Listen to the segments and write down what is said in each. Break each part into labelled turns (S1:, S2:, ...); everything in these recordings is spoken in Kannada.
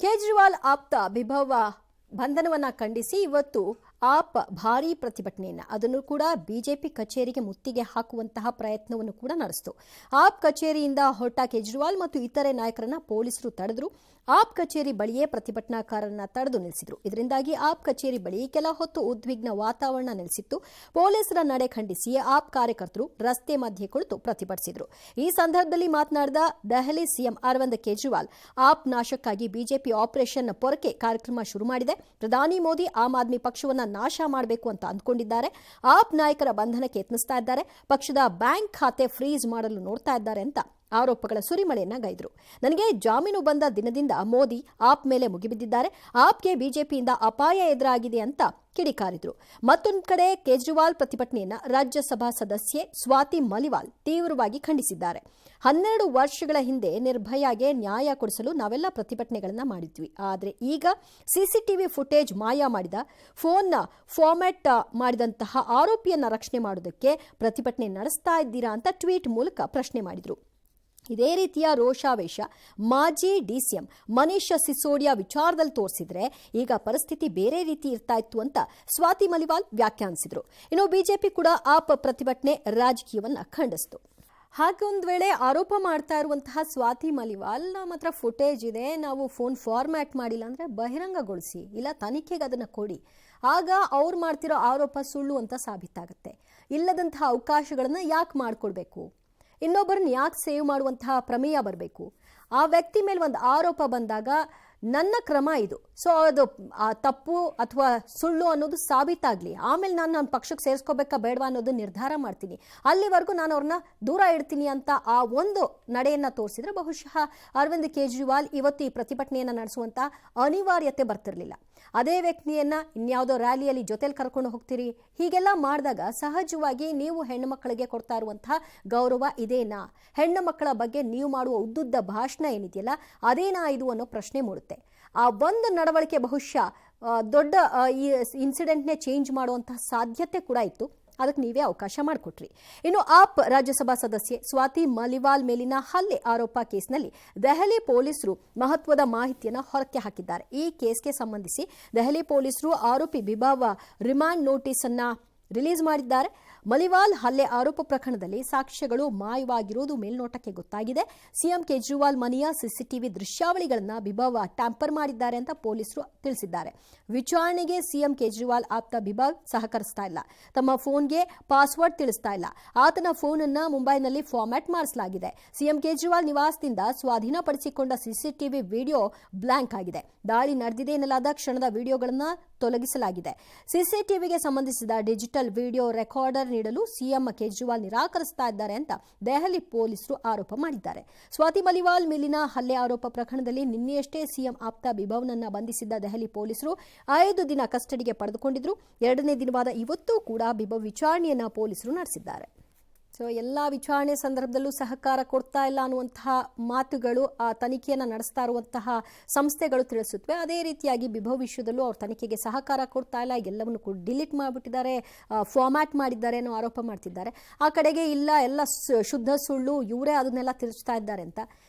S1: ಕೇಜ್ರಿವಾಲ್ ಆಪ್ತ ಬಿಭವ ಬಂಧನವನ್ನ ಖಂಡಿಸಿ ಇವತ್ತು ಆಪ್ ಭಾರೀ ಪ್ರತಿಭಟನೆಯನ್ನ ಅದನ್ನು ಕೂಡ ಬಿಜೆಪಿ ಕಚೇರಿಗೆ ಮುತ್ತಿಗೆ ಹಾಕುವಂತಹ ಪ್ರಯತ್ನವನ್ನು ಕೂಡ ನಡೆಸಿತು. ಆಪ್ ಕಚೇರಿಯಿಂದ ಹೊರಟ ಕೇಜ್ರಿವಾಲ್ ಮತ್ತು ಇತರೆ ನಾಯಕರನ್ನ ಪೊಲೀಸರು ತಡೆದ್ರು. ಆಪ್ ಕಚೇರಿ ಬಳಿಯೇ ಪ್ರತಿಭಟನಾಕಾರರನ್ನ ತಡೆದು ನಿಲ್ಲಿಸಿದ್ರು. ಇದರಿಂದಾಗಿ ಆಪ್ ಕಚೇರಿ ಬಳಿ ಕೆಲ ಹೊತ್ತು ಉದ್ವಿಗ್ನ ವಾತಾವರಣ ನೆಲೆಸಿತ್ತು. ಪೊಲೀಸರ ನಡೆ ಖಂಡಿಸಿ ಆಪ್ ಕಾರ್ಯಕರ್ತರು ರಸ್ತೆ ಮಧ್ಯೆ ಕುಳಿತು ಪ್ರತಿಭಟಿಸಿದ್ರು. ಈ ಸಂದರ್ಭದಲ್ಲಿ ಮಾತನಾಡಿದ ದೆಹಲಿ ಸಿಎಂ ಅರವಿಂದ್ ಕೇಜ್ರಿವಾಲ್, ಆಪ್ ನಾಶಕ್ಕಾಗಿ ಬಿಜೆಪಿ ಆಪರೇಷನ್ ಪೊರಕೆ ಕಾರ್ಯಕ್ರಮ ಶುರು ಮಾಡಿದೆ. ಪ್ರಧಾನಿ ಮೋದಿ ಆಮ್ ಆದ್ಮಿ ಪಕ್ಷವನ್ನ ನಾಶ ಮಾಡಬೇಕು ಅಂತ ಅಂದ್ಕೊಂಡಿದ್ದಾರೆ. ಆಪ್ ನಾಯಕರ ಬಂಧನಕ್ಕೆ ಯತ್ನಿಸ್ತಾ ಇದ್ದಾರೆ. ಪಕ್ಷದ ಬ್ಯಾಂಕ್ ಖಾತೆ ಫ್ರೀಸ್ ಮಾಡಲು ನೋಡ್ತಾ ಇದ್ದಾರೆ ಅಂತ ಆರೋಪಗಳ ಸುರಿಮಳೆಯನ್ನ ಗೈದ್ರು. ನನಗೆ ಜಾಮೀನು ಬಂದ ದಿನದಿಂದ ಮೋದಿ ಆಪ್ ಮೇಲೆ ಮುಗಿಬಿದ್ದಿದ್ದಾರೆ. ಆಪ್ಗೆ ಬಿಜೆಪಿಯಿಂದ ಅಪಾಯ ಎದುರಾಗಿದೆ ಅಂತ ಕಿಡಿಕಾರಿದ್ರು. ಮತ್ತೊಂದು ಕಡೆ ಕೇಜ್ರಿವಾಲ್ ಪ್ರತಿಭಟನೆಯನ್ನ ರಾಜ್ಯಸಭಾ ಸದಸ್ಯೆ ಸ್ವಾತಿ ಮಲಿವಾಲ್ ತೀವ್ರವಾಗಿ ಖಂಡಿಸಿದ್ದಾರೆ. 12 ವರ್ಷಗಳ ಹಿಂದೆ ನಿರ್ಭಯಾಗೆ ನ್ಯಾಯ ಕೊಡಿಸಲು ನಾವೆಲ್ಲ ಪ್ರತಿಭಟನೆಗಳನ್ನ ಮಾಡಿದ್ವಿ. ಆದರೆ ಈಗ ಸಿಸಿಟಿವಿ ಫುಟೇಜ್ ಮಾಯ ಮಾಡಿದ ಫೋನ್ನ ಫಾರ್ಮ್ಯಾಟ್ ಮಾಡಿದಂತಹ ಆರೋಪಿಯನ್ನ ರಕ್ಷಣೆ ಮಾಡೋದಕ್ಕೆ ಪ್ರತಿಭಟನೆ ನಡೆಸ್ತಾ ಇದ್ದೀರಾ ಅಂತ ಟ್ವೀಟ್ ಮೂಲಕ ಪ್ರಶ್ನೆ ಮಾಡಿದ್ರು. ಇದೇ ರೀತಿಯ ರೋಷಾವೇಶ ಮಾಜಿ ಡಿಸಿಎಂ ಮನೀಶ್ ಸಿಸೋಡಿಯಾ ವಿಚಾರದಲ್ಲಿ ತೋರಿಸಿದ್ರೆ ಈಗ ಪರಿಸ್ಥಿತಿ ಬೇರೆ ರೀತಿ ಇರ್ತಾ ಇತ್ತು ಅಂತ ಸ್ವಾತಿ ಮಲಿವಾಲ್ ವ್ಯಾಖ್ಯಾನಿಸಿದ್ರು. ಇನ್ನು ಬಿಜೆಪಿ ಕೂಡ ಆಪ್ ಪ್ರತಿಭಟನೆ ರಾಜಕೀಯವನ್ನ ಖಂಡಿಸಿತು. ಹಾಗೆ ಒಂದು ವೇಳೆ ಆರೋಪ ಮಾಡ್ತಾ ಇರುವಂತಹ ಸ್ವಾತಿ ಮಲಿವಾಲ್, ನಮ್ಮ ಹತ್ರ ಫುಟೇಜ್ ಇದೆ, ನಾವು ಫೋನ್ ಫಾರ್ಮ್ಯಾಟ್ ಮಾಡಿಲ್ಲ ಅಂದ್ರೆ ಬಹಿರಂಗಗೊಳಿಸಿ, ಇಲ್ಲ ತನಿಖೆಗೆ ಅದನ್ನ ಕೊಡಿ, ಆಗ ಅವ್ರು ಮಾಡ್ತಿರೋ ಆರೋಪ ಸುಳ್ಳು ಅಂತ ಸಾಬೀತಾಗುತ್ತೆ. ಇಲ್ಲದಂತಹ ಅವಕಾಶಗಳನ್ನ ಯಾಕೆ ಮಾಡ್ಕೊಡ್ಬೇಕು? ಇನ್ನೊಬ್ಬರನ್ನ ಯಾಕೆ ಸೇವ್ ಮಾಡುವಂತಹ ಪ್ರಮೇಯ ಬರಬೇಕು? ಆ ವ್ಯಕ್ತಿ ಮೇಲೆ ಒಂದು ಆರೋಪ ಬಂದಾಗ ನನ್ನ ಕ್ರಮ ಇದು, ಸೊ ಅದು ತಪ್ಪು ಅಥವಾ ಸುಳ್ಳು ಅನ್ನೋದು ಸಾಬೀತಾಗ್ಲಿ, ಆಮೇಲೆ ನಾನು ನನ್ನ ಪಕ್ಷಕ್ಕೆ ಸೇರಿಸ್ಕೋಬೇಕಾ ಬೇಡವಾ ಅನ್ನೋದು ನಿರ್ಧಾರ ಮಾಡ್ತೀನಿ. ಅಲ್ಲಿವರೆಗೂ ನಾನು ಅವ್ರನ್ನ ದೂರ ಇಡ್ತೀನಿ ಅಂತ ಆ ಒಂದು ನಡೆಯನ್ನ ತೋರಿಸಿದ್ರೆ ಬಹುಶಃ ಅರವಿಂದ್ ಕೇಜ್ರಿವಾಲ್ ಇವತ್ತು ಈ ಪ್ರತಿಭಟನೆಯನ್ನ ನಡೆಸುವಂತ ಅನಿವಾರ್ಯತೆ ಬರ್ತಿರ್ಲಿಲ್ಲ. ಅದೇ ವ್ಯಕ್ತಿಯನ್ನ ಇನ್ಯಾವುದೋ ರ್ಯಾಲಿಯಲ್ಲಿ ಜೊತೆಲಿ ಕರ್ಕೊಂಡು ಹೋಗ್ತೀರಿ, ಹೀಗೆಲ್ಲ ಮಾಡಿದಾಗ ಸಹಜವಾಗಿ ನೀವು ಹೆಣ್ಣು ಮಕ್ಕಳಿಗೆ ಕೊಡ್ತಾ ಇರುವಂತಹ ಗೌರವ ಇದೇನಾ? ಹೆಣ್ಣು ಮಕ್ಕಳ ಬಗ್ಗೆ ನೀವು ಮಾಡುವ ಉದ್ದುದ್ದ ಭಾಷಣ ಏನಿದೆಯಲ್ಲ ಅದೇನಾ ಇದು ಅನ್ನೋ ಪ್ರಶ್ನೆ ಮೂಡುತ್ತೆ. ಆ ಒಂದು ನಡವಳಿಕೆ ಬಹುಶಃ ದೊಡ್ಡ ಈ ಇನ್ಸಿಡೆಂಟ್ನೇ ಚೇಂಜ್ ಮಾಡುವಂತಹ ಸಾಧ್ಯತೆ ಕೂಡ ಇತ್ತು. ಅದಕ್ಕೆ ನೀವೇ ಅವಕಾಶ ಮಾಡಿಕೊಟ್ರಿ. ಇನ್ನು ಆಪ್ ರಾಜ್ಯಸಭಾ ಸದಸ್ಯೆ ಸ್ವಾತಿ ಮಲಿವಾಲ್ ಮೇಲಿನ ಹಲ್ಲೆ ಆರೋಪ ಕೇಸ್ನಲ್ಲಿ ದೆಹಲಿ ಪೊಲೀಸರು ಮಹತ್ವದ ಮಾಹಿತಿಯನ್ನು ಹೊರಕ್ಕೆ ಹಾಕಿದ್ದಾರೆ. ಈ ಕೇಸ್ಗೆ ಸಂಬಂಧಿಸಿ ದೆಹಲಿ ಪೊಲೀಸರು ಆರೋಪಿ ಬಿಭಾವ ರಿಮಾಂಡ್ ನೋಟಿಸ್ ಅನ್ನ ರಿಲೀಸ್ ಮಾಡಿದ್ದಾರೆ. ಮಲಿವಾಲ್ ಹಲ್ಲೆ ಆರೋಪ ಪ್ರಕರಣದಲ್ಲಿ ಸಾಕ್ಷ್ಯಗಳು ಮಾಯವಾಗಿರುವುದು ಮೇಲ್ನೋಟಕ್ಕೆ ಗೊತ್ತಾಗಿದೆ. ಸಿಎಂ ಕೇಜ್ರಿವಾಲ್ ಮನೆಯ ಸಿಸಿಟಿವಿ ದೃಶ್ಯಾವಳಿಗಳನ್ನ ಬಿಭಾವ್ ಟ್ಯಾಂಪರ್ ಮಾಡಿದ್ದಾರೆ ಅಂತ ಪೊಲೀಸರು ತಿಳಿಸಿದ್ದಾರೆ. ವಿಚಾರಣೆಗೆ ಸಿಎಂ ಕೇಜ್ರಿವಾಲ್ ಆಪ್ತ ಬಿಭಾವ್ ಸಹಕರಿಸ್ತಾ ಇಲ್ಲ. ತಮ್ಮ ಫೋನ್ಗೆ ಪಾಸ್ವರ್ಡ್ ತಿಳಿಸ್ತಾ ಇಲ್ಲ. ಆತನ ಫೋನ್ ಅನ್ನ ಮುಂಬೈನಲ್ಲಿ ಫಾರ್ಮ್ಯಾಟ್ ಮಾಡಿಸಲಾಗಿದೆ. ಸಿಎಂ ಕೇಜ್ರಿವಾಲ್ ನಿವಾಸದಿಂದ ಸ್ವಾಧೀನಪಡಿಸಿಕೊಂಡ ಸಿಸಿಟಿವಿ ವಿಡಿಯೋ ಬ್ಲಾಂಕ್ ಆಗಿದೆ. ದಾಳಿ ನಡೆದಿದೆ ಎನ್ನಲಾದ ಕ್ಷಣದ ವಿಡಿಯೋಗಳನ್ನ ತೊಲಗಿಸಲಾಗಿದೆ. ಸಿಸಿಟಿವಿಗೆ ಸಂಬಂಧಿಸಿದ ಡಿಜಿಟಲ್ ವಿಡಿಯೋ ರೆಕಾರ್ಡರ್ ನೀಡಲು ಸಿಎಂ ಕೇಜ್ರಿವಾಲ್ ನಿರಾಕರಿಸ್ತಾ ಇದ್ದಾರೆ ಅಂತ ದೆಹಲಿ ಪೊಲೀಸರು ಆರೋಪ ಮಾಡಿದ್ದಾರೆ. ಸ್ವಾತಿ ಮಲಿವಾಲ್ ಮೇಲಿನ ಹಲ್ಲೆ ಆರೋಪ ಪ್ರಕರಣದಲ್ಲಿ ನಿನ್ನೆಯಷ್ಟೇ ಸಿಎಂ ಆಪ್ತ ಬಿಭವ್ನನ್ನ ಬಂಧಿಸಿದ್ದ ದೆಹಲಿ ಪೊಲೀಸರು 5 ದಿನ ಕಸ್ಟಡಿಗೆ ಪಡೆದುಕೊಂಡಿದ್ರು. 2ನೇ ದಿನವಾದ ಇವತ್ತು ಕೂಡ ಬಿಭವ್ ವಿಚಾರಣೆಯನ್ನ ಪೊಲೀಸರು ನಡೆಸಿದ್ದಾರೆ. ಸೊ ಎಲ್ಲ ವಿಚಾರಣೆ ಸಂದರ್ಭದಲ್ಲೂ ಸಹಕಾರ ಕೊಡ್ತಾ ಇಲ್ಲ ಅನ್ನುವಂತಹ ಮಾತುಗಳು ಆ ತನಿಖೆಯನ್ನು ನಡೆಸ್ತಾ ಇರುವಂತಹ ಸಂಸ್ಥೆಗಳು ತಿಳಿಸುತ್ತವೆ. ಅದೇ ರೀತಿಯಾಗಿ ಬಿಭವ್ ವಿಷಯದಲ್ಲೂ ಅವ್ರ ತನಿಖೆಗೆ ಸಹಕಾರ ಕೊಡ್ತಾ ಇಲ್ಲ, ಎಲ್ಲವನ್ನು ಕೂಡ ಡಿಲೀಟ್ ಮಾಡಿಬಿಟ್ಟಿದ್ದಾರೆ, ಫಾರ್ಮ್ಯಾಟ್ ಮಾಡಿದ್ದಾರೆ ಅನ್ನೋ ಆರೋಪ ಮಾಡ್ತಿದ್ದಾರೆ. ಆ ಕಡೆಗೆ ಇಲ್ಲ ಎಲ್ಲ ಶುದ್ಧ ಸುಳ್ಳು, ಇವರೇ ಅದನ್ನೆಲ್ಲ ತಿಳಿಸ್ತಾ ಇದ್ದಾರೆ ಅಂತ.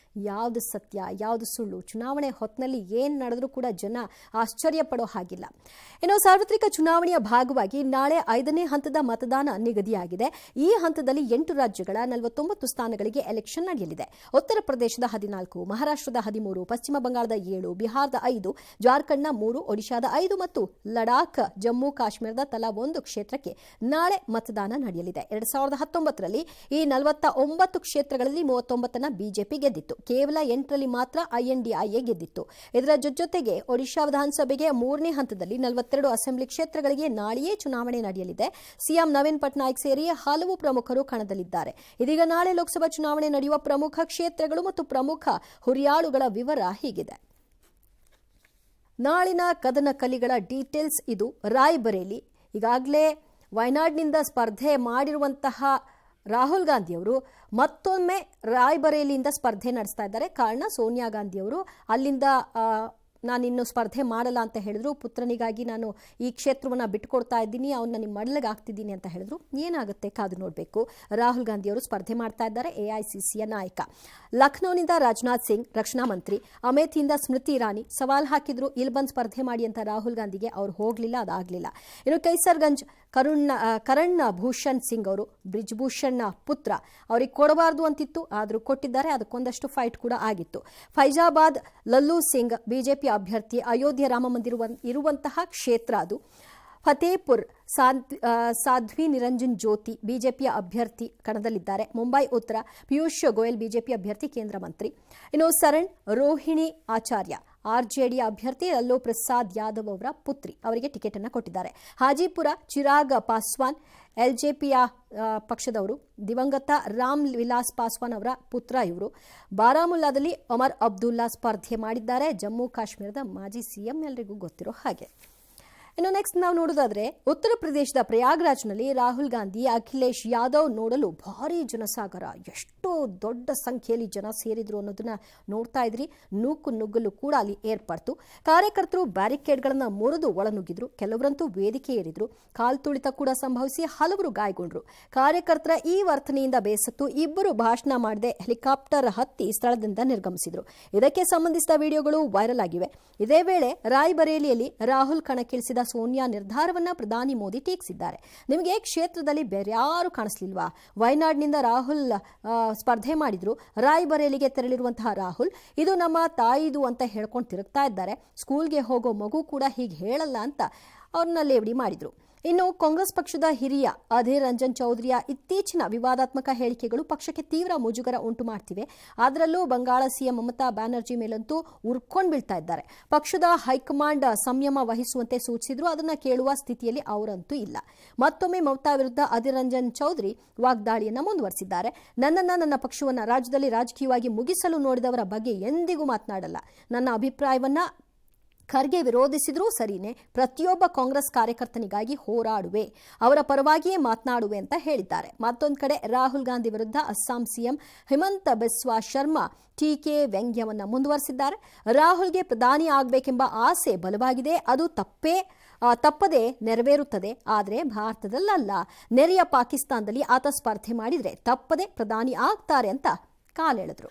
S1: ಯಾವುದು ಸತ್ಯ ಯಾವುದು ಸುಳ್ಳು? ಚುನಾವಣೆ ಹೊತ್ತಿನಲ್ಲಿ ಏನು ನಡೆದ್ರೂ ಕೂಡ ಜನ ಆಶ್ಚರ್ಯ ಪಡೋ ಹಾಗಿಲ್ಲ. ಇನ್ನು ಸಾರ್ವತ್ರಿಕ ಚುನಾವಣೆಯ ಭಾಗವಾಗಿ ನಾಳೆ 5ನೇ ಹಂತದ ಮತದಾನ ನಿಗದಿಯಾಗಿದೆ. ಈ ಹಂತದಲ್ಲಿ 8 ರಾಜ್ಯಗಳ 49 ಸ್ಥಾನಗಳಿಗೆ ಎಲೆಕ್ಷನ್ ನಡೆಯಲಿದೆ. ಉತ್ತರ ಪ್ರದೇಶದ 14, ಮಹಾರಾಷ್ಟ್ರದ 13, ಪಶ್ಚಿಮ ಬಂಗಾಳದ 7, ಬಿಹಾರದ 5, ಜಾರ್ಖಂಡ್ನ 3, ಒಡಿಶಾದ 5 ಮತ್ತು ಲಡಾಖ್ ಜಮ್ಮು ಕಾಶ್ಮೀರದ ತಲಾ 1 ಕ್ಷೇತ್ರಕ್ಕೆ ನಾಳೆ ಮತದಾನ ನಡೆಯಲಿದೆ. 2019ರಲ್ಲಿ ಈ 49 ಕ್ಷೇತ್ರಗಳಲ್ಲಿ 39ನ್ನ ಬಿಜೆಪಿ ಗೆದ್ದಿತ್ತು. ಕೇವಲ 8ರಲ್ಲಿ ಮಾತ್ರ ಐಎನ್ಡಿಐಎ ಗೆದ್ದಿತ್ತು. ಇದರ ಜೊತೆಗೆ ಒಡಿಶಾ ವಿಧಾನಸಭೆಗೆ 3ನೇ ಹಂತದಲ್ಲಿ 42 ಅಸೆಂಬ್ಲಿ ಕ್ಷೇತ್ರಗಳಿಗೆ ನಾಳೆಯೇ ಚುನಾವಣೆ ನಡೆಯಲಿದೆ. ಸಿಎಂ ನವೀನ್ ಪಟ್ನಾಯಕ್ ಸೇರಿ ಹಲವು ಪ್ರಮುಖರು ಕಣದಲ್ಲಿದ್ದಾರೆ. ಇದೀಗ ನಾಳೆ ಲೋಕಸಭಾ ಚುನಾವಣೆ ನಡೆಯುವ ಪ್ರಮುಖ ಕ್ಷೇತ್ರಗಳು ಮತ್ತು ಪ್ರಮುಖ ಹುರಿಯಾಳುಗಳ ವಿವರ ಹೀಗಿದೆ. ನಾಳಿನ ಕದನ ಕಲಿಗಳ ಡೀಟೇಲ್ಸ್ ಇದು. ರಾಯ್ಬರೇಲಿ ಈಗಾಗಲೇ ವಯನಾಡ್ನಿಂದ ಸ್ಪರ್ಧೆ ಮಾಡಿರುವಂತಹ ರಾಹುಲ್ ಗಾಂಧಿಯವರು ಮತ್ತೊಮ್ಮೆ ರಾಯ್ಬರೇಲಿಯಿಂದ ಸ್ಪರ್ಧೆ ನಡೆಸ್ತಾ ಇದ್ದಾರೆ. ಕಾರಣ ಸೋನಿಯಾ ಗಾಂಧಿಯವರು ಅಲ್ಲಿಂದ ನಾನಿನ್ನು ಸ್ಪರ್ಧೆ ಮಾಡಲ್ಲ ಅಂತ ಹೇಳಿದ್ರು. ಪುತ್ರನಿಗಾಗಿ ನಾನು ಈ ಕ್ಷೇತ್ರವನ್ನು ಬಿಟ್ಟುಕೊಡ್ತಾ ಇದ್ದೀನಿ, ಅವನ್ನ ನಿಮ್ಮ ಮಡಲಿಗೆ ಹಾಕ್ತಿದ್ದೀನಿ ಅಂತ ಹೇಳಿದ್ರು. ಏನಾಗುತ್ತೆ ಕಾದು ನೋಡಬೇಕು. ರಾಹುಲ್ ಗಾಂಧಿಯವರು ಸ್ಪರ್ಧೆ ಮಾಡ್ತಾ ಇದ್ದಾರೆ. ಎಐಸಿಸಿಯ ನಾಯಕ. ಲಖನೌನಿಂದ ರಾಜನಾಥ್ ಸಿಂಗ್ ರಕ್ಷಣಾ ಮಂತ್ರಿ, ಅಮೇಥಿಯಿಂದ ಸ್ಮೃತಿ ಇರಾನಿ ಸವಾಲ್ ಹಾಕಿದ್ರು, ಇಲ್ಲಿ ಬಂದು ಸ್ಪರ್ಧೆ ಮಾಡಿ ಅಂತ ರಾಹುಲ್ ಗಾಂಧಿಗೆ. ಅವ್ರು ಹೋಗಲಿಲ್ಲ, ಅದಾಗಲಿಲ್ಲ. ಇನ್ನು ಕೈಸರ್ಗಂಜ್ ಕರಣ್ ಭೂಷಣ್ ಸಿಂಗ್ ಅವರು ಬ್ರಿಜ್ಭೂಷಣ್ ಪುತ್ರ, ಅವರಿಗೆ ಕೊಡಬಾರ್ದು ಅಂತಿತ್ತು, ಆದರೂ ಕೊಟ್ಟಿದ್ದಾರೆ. ಅದಕ್ಕೊಂದಷ್ಟು ಫೈಟ್ ಕೂಡ ಆಗಿತ್ತು. ಫೈಜಾಬಾದ್ ಲಲ್ಲೂ ಸಿಂಗ್ ಬಿಜೆಪಿ ಅಭ್ಯರ್ಥಿ, ಅಯೋಧ್ಯೆ ರಾಮ ಮಂದಿರ ಇರುವಂತಹ ಕ್ಷೇತ್ರ ಅದು. ಫತೇಪುರ್ ಸಾಧ್ವಿ ನಿರಂಜನ್ ಜ್ಯೋತಿ ಬಿಜೆಪಿಯ ಅಭ್ಯರ್ಥಿ ಕಣದಲ್ಲಿದ್ದಾರೆ. ಮುಂಬೈ ಉತ್ತರ ಪಿಯೂಷ್ ಗೋಯಲ್ ಬಿಜೆಪಿ ಅಭ್ಯರ್ಥಿ, ಕೇಂದ್ರ ಮಂತ್ರಿ. ಇನ್ನು ಸರಣ್ ರೋಹಿಣಿ ಆಚಾರ್ಯ ಆರ್ಜೆಡಿ ಅಭ್ಯರ್ಥಿ ಲಲ್ಲೂ ಪ್ರಸಾದ್ ಯಾದವ್ ಅವರ ಪುತ್ರಿ, ಅವರಿಗೆ ಟಿಕೆಟ್ ಅನ್ನು ಕೊಟ್ಟಿದ್ದಾರೆ. ಹಾಜಿಪುರ ಚಿರಾಗ್ ಪಾಸ್ವಾನ್ ಎಲ್ಜೆಪಿಯ ಪಕ್ಷದವರು, ದಿವಂಗತ ರಾಮ್ ವಿಲಾಸ್ ಪಾಸ್ವಾನ್ ಅವರ ಪುತ್ರ ಇವರು. ಬಾರಾಮುಲ್ಲಾದಲ್ಲಿ ಒಮರ್ ಅಬ್ದುಲ್ಲಾ ಸ್ಪರ್ಧೆ ಮಾಡಿದ್ದಾರೆ. ಜಮ್ಮು ಕಾಶ್ಮೀರದ ಮಾಜಿ ಸಿಎಂ ಎಲ್ರಿಗೂ ಗೊತ್ತಿರೋ ಹಾಗೆ. ಇನ್ನು ನೆಕ್ಸ್ಟ್ ನಾವು ನೋಡೋದಾದ್ರೆ ಉತ್ತರ ಪ್ರದೇಶದ ಪ್ರಯಾಗ್ರಾಜ್ನಲ್ಲಿ ರಾಹುಲ್ ಗಾಂಧಿ, ಅಖಿಲೇಶ್ ಯಾದವ್ ನೋಡಲು ಭಾರೀ ಜನಸಾಗರ. ಎಷ್ಟು ದೊಡ್ಡ ಸಂಖ್ಯೆಯಲ್ಲಿ ಜನ ಸೇರಿದ್ರು ಅನ್ನೋದನ್ನ ನೋಡ್ತಾ ಇದ್ರಿ. ನೂಕು ನುಗ್ಗಲು ಕೂಡ ಅಲ್ಲಿ ಏರ್ಪಡ್ತು. ಕಾರ್ಯಕರ್ತರು ಬ್ಯಾರಿಕೇಡ್ಗಳನ್ನು ಮುರಿದು ಒಳನುಗ್ಗಿದ್ರು. ಕೆಲವರಂತೂ ವೇದಿಕೆ ಏರಿದ್ರು. ಕಾಲ್ತುಳಿತ ಕೂಡ ಸಂಭವಿಸಿ ಹಲವರು ಗಾಯಗೊಂಡ್ರು. ಕಾರ್ಯಕರ್ತರ ಈ ವರ್ತನೆಯಿಂದ ಬೇಸತ್ತು ಇಬ್ಬರು ಭಾಷಣ ಮಾಡದೆ ಹೆಲಿಕಾಪ್ಟರ್ ಹತ್ತಿ ಸ್ಥಳದಿಂದ ನಿರ್ಗಮಿಸಿದ್ರು. ಇದಕ್ಕೆ ಸಂಬಂಧಿಸಿದ ವಿಡಿಯೋಗಳು ವೈರಲ್ ಆಗಿವೆ. ಇದೇ ವೇಳೆ ರಾಯ್ಬರೇಲಿಯಲ್ಲಿ ರಾಹುಲ್ ಕಣಕ್ಕಿಳಿಸಿದ ಸೋನಿಯಾ ನಿರ್ಧಾರವನ್ನ ಪ್ರಧಾನಿ ಮೋದಿ ಟೀಕಿಸಿದ್ದಾರೆ. ನಿಮಗೆ ಕ್ಷೇತ್ರದಲ್ಲಿ ಬೇರ್ಯಾರು ಕಾಣಿಸ್ಲಿಲ್ವಾ? ವಯನಾಡ್ನಿಂದ ರಾಹುಲ್ ಸ್ಪರ್ಧೆ ಮಾಡಿದ್ರು. ರಾಯ್ಬರೇಲಿಗೆ ತೆರಳಿರುವಂತಹ ರಾಹುಲ್, ಇದು ನಮ್ಮ ತಾಯಿದು ಅಂತ ಹೇಳ್ಕೊಂಡು ತಿರುಗ್ತಾ ಇದ್ದಾರೆ. ಸ್ಕೂಲ್ಗೆ ಹೋಗೋ ಮಗು ಕೂಡ ಹೀಗೆ ಹೇಳಲ್ಲ ಅಂತ ಅವ್ರನ್ನ ಲೇವಡಿ ಮಾಡಿದ್ರು. ಇನ್ನು ಕಾಂಗ್ರೆಸ್ ಪಕ್ಷದ ಹಿರಿಯ ಅಧೀರ್ ರಂಜನ್ ಚೌಧರಿಯ ಇತ್ತೀಚಿನ ವಿವಾದಾತ್ಮಕ ಹೇಳಿಕೆಗಳು ಪಕ್ಷಕ್ಕೆ ತೀವ್ರ ಮುಜುಗರ ಉಂಟು ಮಾಡ್ತಿವೆ. ಅದರಲ್ಲೂ ಬಂಗಾಳ ಸಿಎಂ ಮಮತಾ ಬ್ಯಾನರ್ಜಿ ಮೇಲಂತೂ ಉರ್ಕೊಂಡು ಬೀಳ್ತಾ ಇದ್ದಾರೆ. ಪಕ್ಷದ ಹೈಕಮಾಂಡ್ ಸಂಯಮ ವಹಿಸುವಂತೆ ಸೂಚಿಸಿದ್ರು. ಅದನ್ನ ಕೇಳುವ ಸ್ಥಿತಿಯಲ್ಲಿ ಅವರಂತೂ ಇಲ್ಲ. ಮತ್ತೊಮ್ಮೆ ಮಮತಾ ವಿರುದ್ಧ ಅಧೀರ್ ರಂಜನ್ ಚೌಧರಿ ವಾಗ್ದಾಳಿಯನ್ನ ಮುಂದುವರೆಸಿದ್ದಾರೆ. ನನ್ನ ಪಕ್ಷವನ್ನ ರಾಜ್ಯದಲ್ಲಿ ರಾಜಕೀಯವಾಗಿ ಮುಗಿಸಲು ನೋಡಿದವರ ಬಗ್ಗೆ ಎಂದಿಗೂ ಮಾತನಾಡಲ್ಲ. ನನ್ನ ಅಭಿಪ್ರಾಯವನ್ನ ಖರ್ಗೆ ವಿರೋಧಿಸಿದ್ರೂ ಸರಿನೇ, ಪ್ರತಿಯೊಬ್ಬ ಕಾಂಗ್ರೆಸ್ ಕಾರ್ಯಕರ್ತನಿಗಾಗಿ ಹೋರಾಡುವೆ, ಅವರ ಪರವಾಗಿಯೇ ಮಾತನಾಡುವೆ ಅಂತ ಹೇಳಿದ್ದಾರೆ. ಮತ್ತೊಂದು ಕಡೆ ರಾಹುಲ್ ಗಾಂಧಿ ವಿರುದ್ಧ ಅಸ್ಸಾಂ ಸಿಎಂ ಹಿಮಂತ ಬಿಸ್ವಾ ಶರ್ಮಾ ಟೀಕೆ ವ್ಯಂಗ್ಯವನ್ನ ಮುಂದುವರೆಸಿದ್ದಾರೆ. ರಾಹುಲ್ಗೆ ಪ್ರಧಾನಿ ಆಗಬೇಕೆಂಬ ಆಸೆ ಬಲವಾಗಿದೆ, ಅದು ತಪ್ಪದೆ ನೆರವೇರುತ್ತದೆ. ಆದರೆ ಭಾರತದಲ್ಲ, ನೆರೆಯ ಪಾಕಿಸ್ತಾನದಲ್ಲಿ ಆತ ಸ್ಪರ್ಧೆ ಮಾಡಿದರೆ ತಪ್ಪದೆ ಪ್ರಧಾನಿ ಆಗ್ತಾರೆ ಅಂತ ಕಾಲೆಳೆದ್ರು.